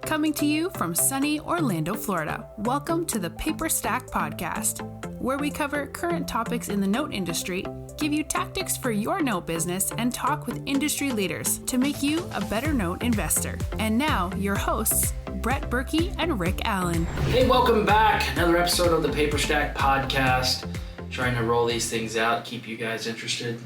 Coming to you from sunny Orlando, Florida, welcome to the Paperstac podcast, where we cover current topics in the note industry, give you tactics for your note business, and talk with industry leaders to make you a better note investor. And now, your hosts, Brett Burky and Rick Allen. Hey, welcome back. Another episode of the Paperstac podcast. Trying to roll these things out, keep you guys interested.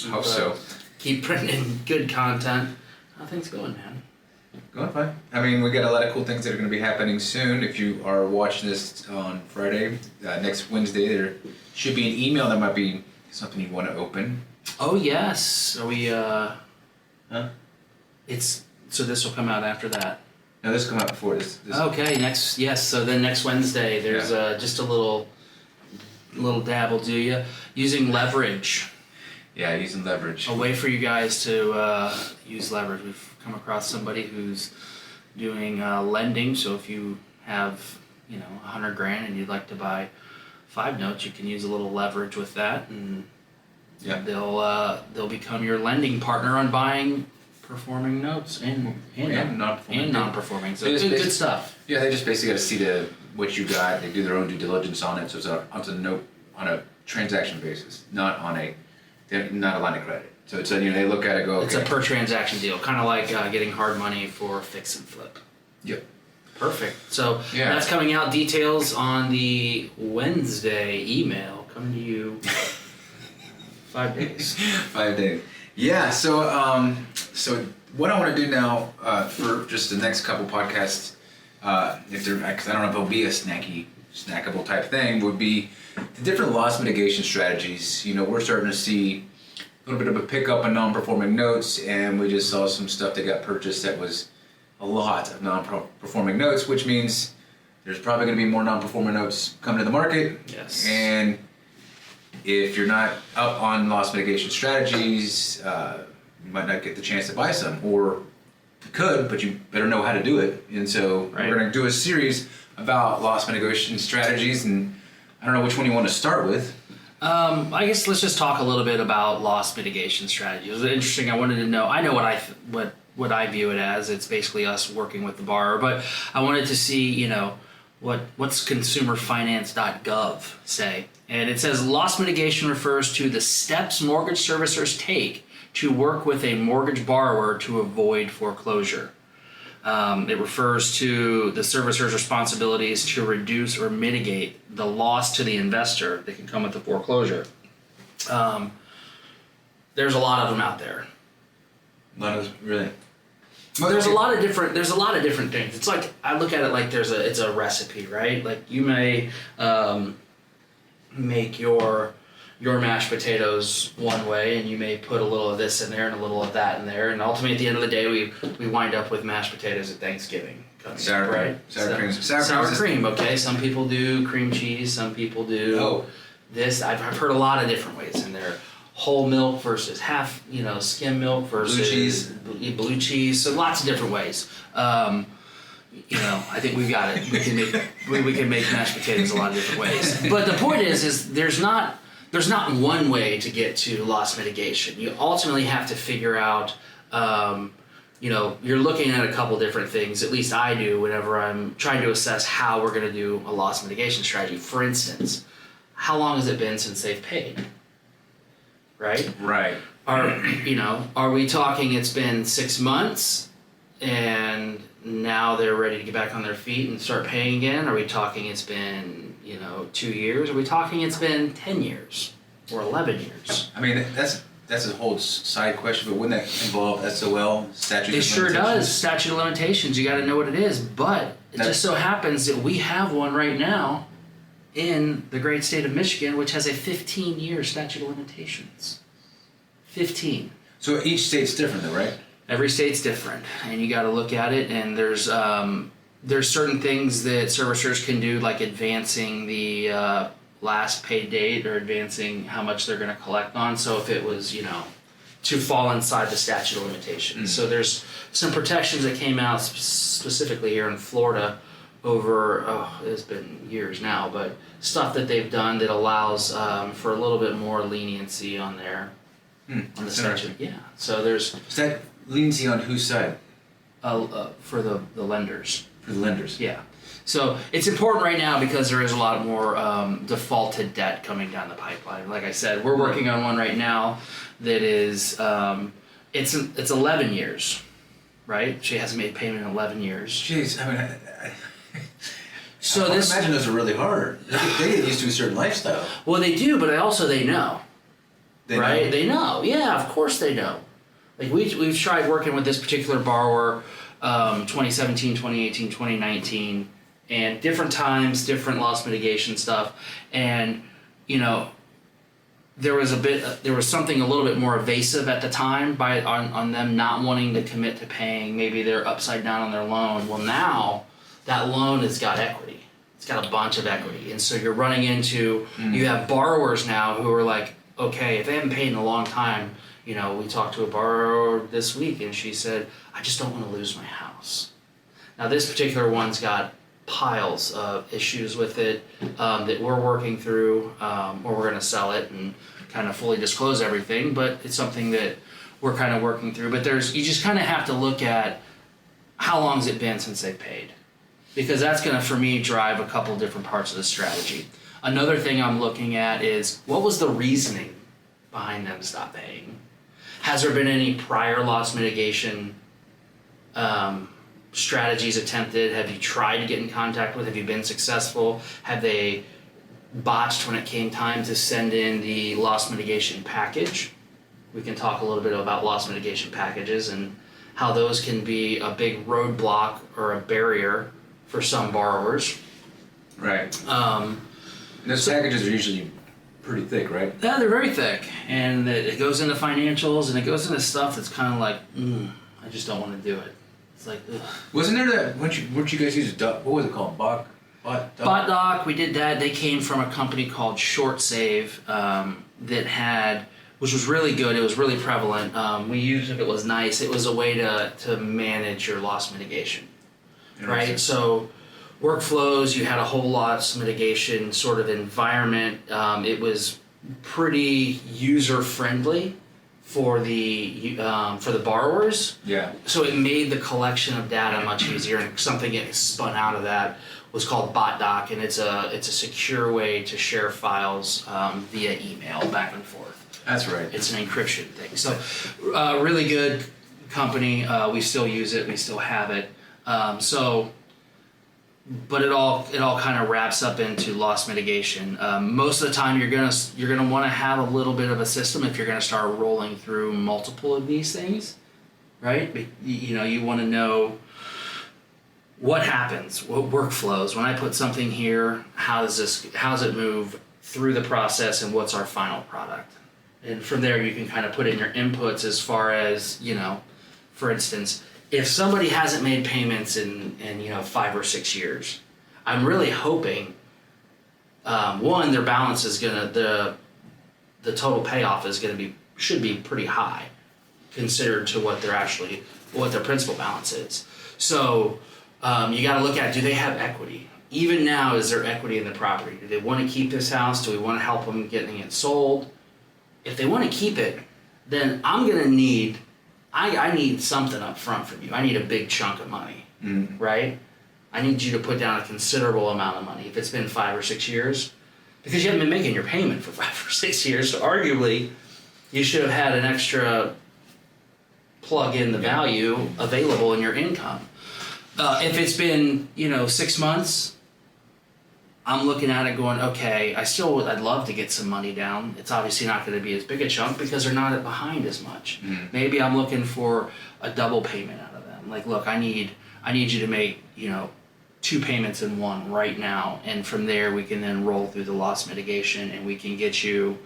Hope so. Keep printing good content. How things going, man? Going fine. I mean, we got a lot of cool things that are going to be happening soon. If you are watching this on Friday, next Wednesday, there should be an email that might be something you want to open. Oh, yes. Are we, So this will come out after that. No, this will come out before this. Okay, so then next Wednesday, there's just a little dabble, do you? Using leverage. Yeah, using leverage. A way for you guys to use leverage. We've come across somebody who's doing lending. So if you have, $100,000 and you'd like to buy 5 notes, you can use a little leverage with that, and they'll become your lending partner on buying performing notes and non-performing. So good stuff. Yeah, they just basically got to see what you got. They do their own due diligence on it. So it's a note on a transaction basis, not a line of credit. So it's they look at it, go, okay. It's a per transaction deal, kind of like getting hard money for fix and flip. Yep. Perfect. So that's coming out. Details on the Wednesday email coming to you. 5 days. 5 days. Yeah. So what I want to do now for just the next couple podcasts, because I don't know if it'll be a snackable type thing, would be the different loss mitigation strategies. We're starting to see a little bit of a pickup in non-performing notes, and we just saw some stuff that got purchased that was a lot of non-performing notes, which means there's probably going to be more non-performing notes coming to the market. Yes. And if you're not up on loss mitigation strategies, you might not get the chance to buy some, or you could, but you better know how to do it. And so we're going to do a series about loss mitigation strategies, and I don't know which one you want to start with. I guess let's just talk a little bit about loss mitigation strategy. It was interesting. I wanted to know. I know what I view it as. It's basically us working with the borrower, but I wanted to see, what's consumerfinance.gov say, and it says loss mitigation refers to the steps mortgage servicers take to work with a mortgage borrower to avoid foreclosure. It refers to the servicer's responsibilities to reduce or mitigate the loss to the investor that can come with the foreclosure. There's a lot of them out there. Really? There's a lot of different things. It's like, I look at it like it's a recipe, right? Like you may make your mashed potatoes one way, and you may put a little of this in there and a little of that in there, and ultimately at the end of the day we wind up with mashed potatoes at Thanksgiving. Sour cream. Okay, some people do cream cheese, some people do this. I've heard a lot of different ways in there. Whole milk versus half, skim milk versus blue cheese. So lots of different ways. I think we've got it. We can make mashed potatoes a lot of different ways. But the point is there's not one way to get to loss mitigation. You ultimately have to figure out, you're looking at a couple different things. At least I do whenever I'm trying to assess how we're going to do a loss mitigation strategy. For instance, how long has it been since they've paid? Right? Right. Are we talking it's been 6 months and now they're ready to get back on their feet and start paying again? Are we talking it's been 2 years? Are we talking it's been 10 years or 11 years? I mean, that's a whole side question, but wouldn't that involve SOL, statute of limitations? It sure does, statute of limitations. You got to know what it is, but it just so happens that we have one right now in the great state of Michigan, which has a 15-year statute of limitations. 15. So each state's different though, right? Every state's different, and you got to look at it, and there's certain things that servicers can do, like advancing the last paid date or advancing how much they're going to collect on. So if it was, to fall inside the statute of limitations. So there's some protections that came out specifically here in Florida over, it's been years now, but stuff that they've done that allows for a little bit more leniency on there. On the statute. Yeah. So there's... Is that leniency on whose side? for the lenders. For the lenders. Yeah. So it's important right now because there is a lot more defaulted debt coming down the pipeline. Like I said, we're working on one right now that is it's 11 years, right? She hasn't made payment in 11 years. Jeez, I mean, so I imagine those are really hard. They get used to a certain lifestyle. Well, they do, but they know. Right? Know? They know. Yeah, of course they know. Like we've tried working with this particular borrower 2017, 2018, 2019, and different times, different loss mitigation stuff. And, there was something a little bit more evasive at the time on them not wanting to commit to paying. Maybe they're upside down on their loan. Well, now that loan has got equity. It's got a bunch of equity. And so you're running into, you have borrowers now who are like, okay, if they haven't paid in a long time, we talked to a borrower this week and she said, I just don't want to lose my house. Now this particular one's got piles of issues with it that we're working through, or we're going to sell it and kind of fully disclose everything, but it's something that we're kind of working through. But you just kind of have to look at how long has it been since they paid, because that's going to, for me, drive a couple different parts of the strategy. Another thing I'm looking at is what was the reasoning behind them stop paying? Has there been any prior loss mitigation strategies attempted? Have you tried to get in contact with? Have you been successful? Have they botched when it came time to send in the loss mitigation package? We can talk a little bit about loss mitigation packages and how those can be a big roadblock or a barrier for some borrowers. Right. Those packages are usually pretty thick, right? Yeah, they're very thick, and it goes into financials, and it goes into stuff that's kind of like, I just don't want to do it. It's like, ugh. Wasn't there that? Weren't you guys use what was it called? BotDoc. We did that. They came from a company called ShortSave which was really good. It was really prevalent. We used it. It was nice. It was a way to manage your loss mitigation, right? So workflows. You had a whole loss mitigation sort of environment. It was pretty user friendly for the borrowers. Yeah. So it made the collection of data much easier, and something that spun out of that was called BotDoc, and it's a secure way to share files via email back and forth. That's right. It's an encryption thing. So really good company. We still use it. We still have it. But it all kind of wraps up into loss mitigation. Most of the time, you're gonna want to have a little bit of a system if you're gonna start rolling through multiple of these things, right? You want to know what happens, what workflows. When I put something here, how does it move through the process, and what's our final product? And from there, you can kind of put in your inputs as far as for instance, if somebody hasn't made payments in 5 or 6 years, I'm really hoping their balance is the total payoff should be pretty high considered to what their principal balance is. So you got to look at, do they have equity? Even now, is there equity in the property? Do they want to keep this house? Do we want to help them getting it sold? If they want to keep it, then I'm going to need I need something up front from you. I need a big chunk of money, right? I need you to put down a considerable amount of money if it's been 5 or 6 years, because you haven't been making your payment for 5 or 6 years. So arguably, you should have had an extra plug in the value available in your income. If it's been 6 months, I'm looking at it going, okay, I'd love to get some money down. It's obviously not going to be as big a chunk because they're not behind as much. Maybe I'm looking for a double payment out of them. Like, look, I need you to make 2 payments in one right now, and from there we can then roll through the loss mitigation, and we can get you.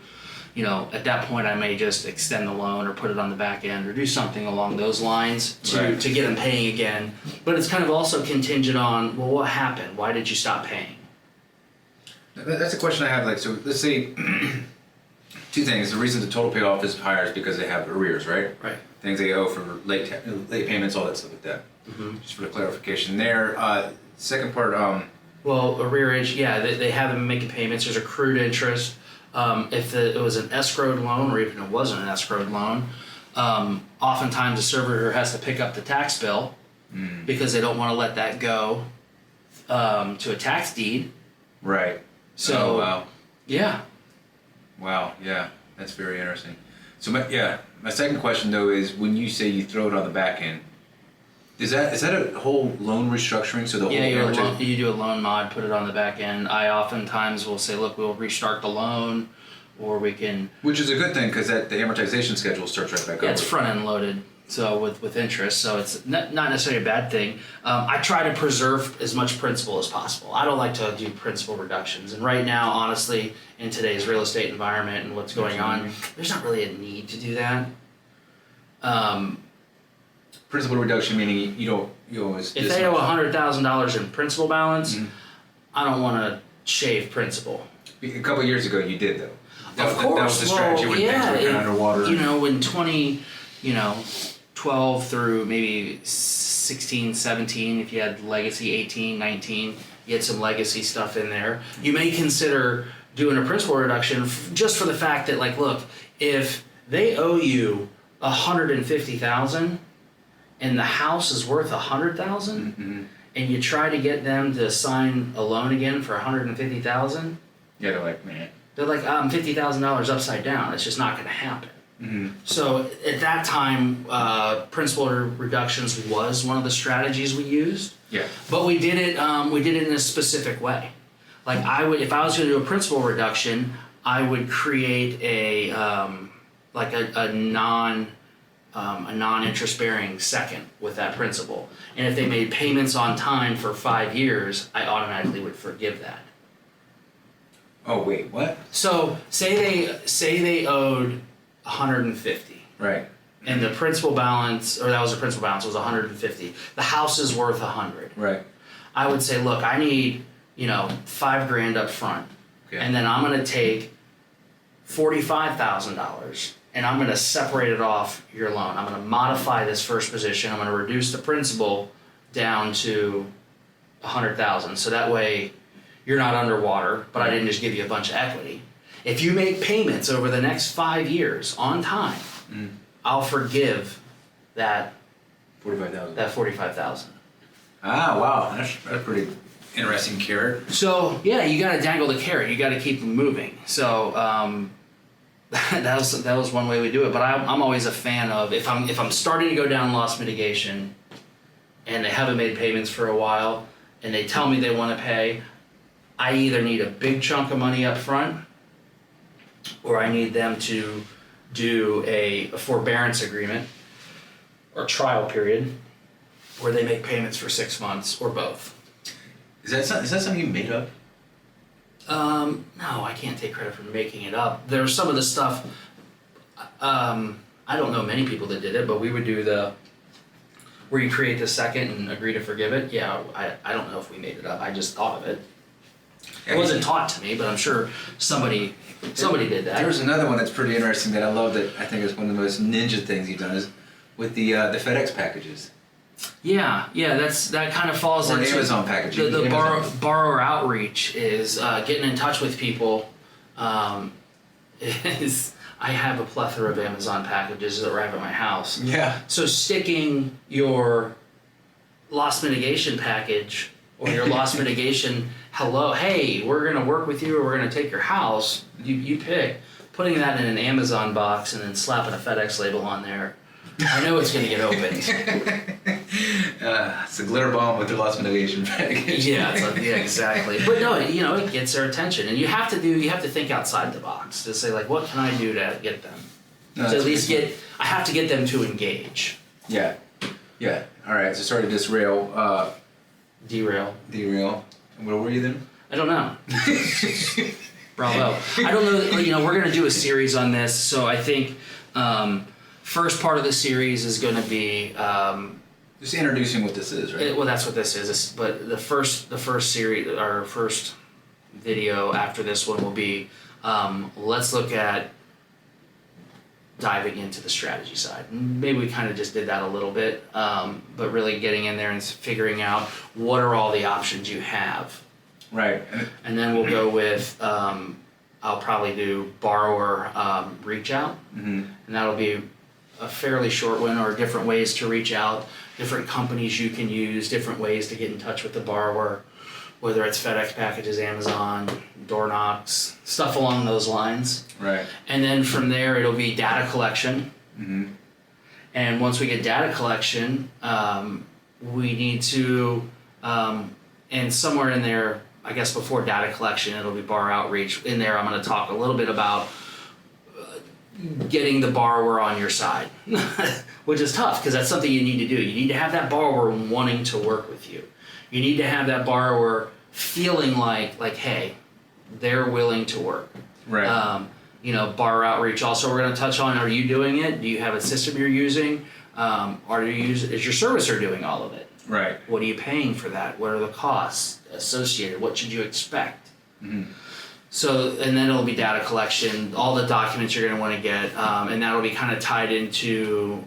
At that point, I may just extend the loan or put it on the back end or do something along those lines to get them paying again. But it's kind of also contingent on, well, what happened? Why did you stop paying? That's a question I have. Like, so let's say 2 things. The reason the total payoff is higher is because they have arrears, right? Right. Things they owe for late payments, all that stuff like that. Just for the clarification there. Second part. Well, arrearage, yeah, they haven't been making payments. There's accrued interest. If it was an escrowed loan, or even it wasn't an escrowed loan, oftentimes the servitor has to pick up the tax bill because they don't want to let that go to a tax deed. Right. So, wow. Yeah. Wow, yeah, that's very interesting. So my second question though is, when you say you throw it on the back end, is that a whole loan restructuring? So the whole you do a loan mod, put it on the back end. I oftentimes will say, look, we'll restart the loan, or we can. Which is a good thing, because the amortization schedule starts right back up. Yeah, it's front end loaded, so with interest, so it's not necessarily a bad thing. I try to preserve as much principal as possible. I don't like to do principal reductions, and right now, honestly, in today's real estate environment and what's going on, there's not really a need to do that. Principal reduction meaning you always. If they owe $100,000 in principal balance, I don't want to shave principal. A couple of years ago, you did though. Of course, that was the strategy when things were kind of underwater. In 2012 through maybe 16, 17, if you had legacy 18, 19, you had some legacy stuff in there. You may consider doing a principal reduction just for the fact that, like, look, if they owe you $150,000 and the house is worth $100,000, and you try to get them to sign a loan again for $150,000, yeah, they're like, man. They're like, I'm $50,000 upside down. It's just not going to happen. So at that time, principal reductions was one of the strategies we used. Yeah. But we did it. We did it in a specific way. Like if I was going to do a principal reduction, I would create a non-interest bearing second with that principal. And if they made payments on time for 5 years, I automatically would forgive that. Oh wait, what? So say they owed $150. Right. And the principal balance, or that was the principal balance, was $150. The house is worth $100. Right. I would say, look, I need, $5,000 up front. Okay. And then I'm gonna take $45,000 and I'm gonna separate it off your loan. I'm gonna modify this first position. I'm gonna reduce the principal down to $100,000. So that way you're not underwater, but I didn't just give you a bunch of equity. If you make payments over the next 5 years on time, I'll forgive that $45,000. That $45,000. Ah, wow, that's pretty interesting carrot. So yeah, you got to dangle the carrot. You got to keep them moving. So that was one way we do it. But I'm always a fan of if I'm starting to go down loss mitigation, and they haven't made payments for a while, and they tell me they want to pay, I either need a big chunk of money up front, or I need them to do a forbearance agreement or trial period where they make payments for 6 months, or both. Is that something you made up? No, I can't take credit for making it up. There's some of the stuff, I don't know many people that did it, but we would do where you create the second and agree to forgive it. Yeah, I don't know if we made it up. I just thought of it. It wasn't taught to me, but I'm sure somebody did that. There's another one that's pretty interesting that I love, that I think is one of the most ninja things you've done, is with the FedEx packages. Yeah, that kind of falls or into Amazon packaging. The borrower outreach is getting in touch with people. I have a plethora of Amazon packages that arrive at my house. Yeah. So sticking your loss mitigation package or your loss mitigation, hey, we're going to work with you, or we're going to take your house, you pick, putting that in an Amazon box and then slapping a FedEx label on there, I know it's going to get opened. It's a glitter bomb with the loss mitigation package. Yeah, exactly. But no, it gets their attention, and you have to think outside the box to say, like, what can I do to get them? To at least I have to get them to engage. Yeah. All right. So sorry to disrail. Derail. Where were you then? I don't know. Bravo. I don't know. We're going to do a series on this, so I think. First part of the series is going to be just introducing what this is, right? Well, that's what this is. But the first series, our first video after this one will be let's look at diving into the strategy side. Maybe we kind of just did that a little bit, but really getting in there and figuring out what are all the options you have. Right. And then we'll go with I'll probably do borrower reach out, and that'll be a fairly short one, or different ways to reach out. different companies you can use, different ways to get in touch with the borrower, whether it's FedEx packages, Amazon, door knocks, stuff along those lines. Right. And then from there, it'll be data collection. Mm-hmm. And once we get data collection, we need to, and somewhere in there, I guess before data collection, it'll be borrower outreach. In there, I'm going to talk a little bit about getting the borrower on your side, which is tough because that's something you need to do. You need to have that borrower wanting to work with you. You need to have that borrower feeling like, hey, they're willing to work. Right. Borrower outreach. Also, we're going to touch on: are you doing it? Do you have a system you're using? Is your servicer doing all of it? Right. What are you paying for that? What are the costs associated? What should you expect? Mm-hmm. So, and then it'll be data collection, all the documents you're going to want to get, and that'll be kind of tied into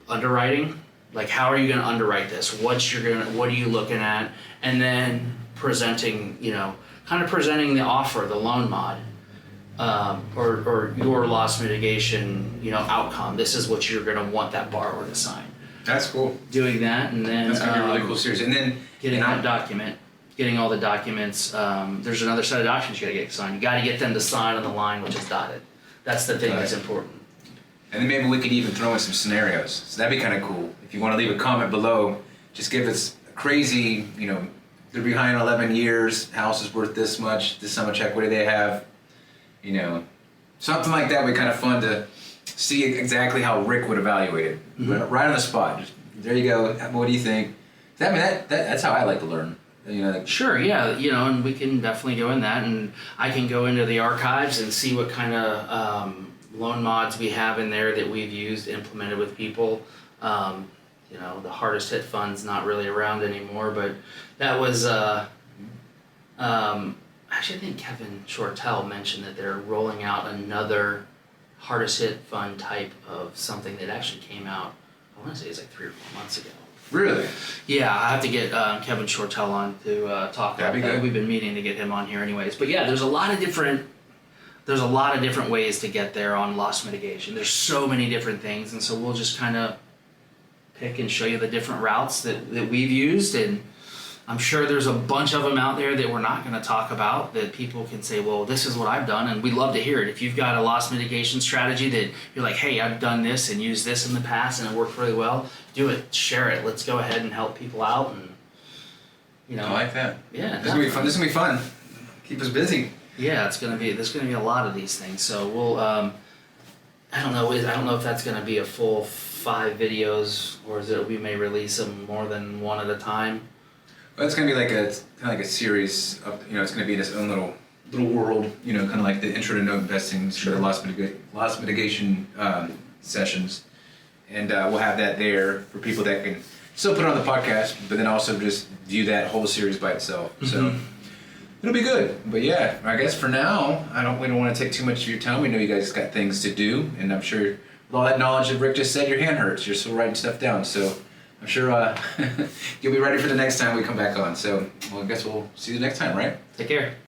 underwriting. Like, how are you going to underwrite this? What are you looking at? And then presenting, presenting the offer, the loan mod, or your loss mitigation, outcome. This is what you're going to want that borrower to sign. That's cool. Doing that, and then that's gonna be a really cool series. And then getting all the documents. There's another set of documents you got to get signed. You got to get them to sign on the line which is dotted. That's the thing that's important. And then maybe we could even throw in some scenarios. So that'd be kind of cool. If you want to leave a comment below, just give us a crazy, they're behind 11 years, house is worth this much equity they have, something like that would be kind of fun to see exactly how Rick would evaluate it. Mm-hmm. Right on the spot. Just, there you go. What do you think? That's how I like to learn. Sure, yeah, and we can definitely go in that, and I can go into the archives and see what kind of loan mods we have in there that we've used, implemented with people. The hardest hit fund's not really around anymore, but that was, actually I think Kevin Shortell mentioned that they're rolling out another hardest hit fund type of something that actually came out, I want to say it's like 3 or 4 months ago. Really? Yeah, I have to get Kevin Shortell on to talk about that. We've been meaning to get him on here anyways. But yeah, there's a lot of different ways to get there on loss mitigation. There's so many different things, and so we'll just kind of pick and show you the different routes that we've used, and I'm sure there's a bunch of them out there that we're not going to talk about that people can say, well, this is what I've done, and we'd love to hear it. If you've got a loss mitigation strategy that you're like, hey, I've done this and used this in the past and it worked really well, do it, share it. Let's go ahead and help people out, and I like that. Yeah, this is gonna be fun. Keep us busy. Yeah, there's gonna be a lot of these things. So we'll I don't know if that's gonna be a full 5 videos, or is it we may release them more than one at a time. Well, it's gonna be like a series of, it's gonna be in its own little world, kind of like the intro to note investing, the loss mitigation sessions, and we'll have that there for people that can still put it on the podcast, but then also just view that whole series by itself. Mm-hmm. So it'll be good. But yeah, I guess for now, we don't want to take too much of your time. We know you guys got things to do, and I'm sure with all that knowledge that Rick just said, your hand hurts. You're still writing stuff down, so I'm sure you'll be ready for the next time we come back on. So, I guess we'll see you next time, right? Take care.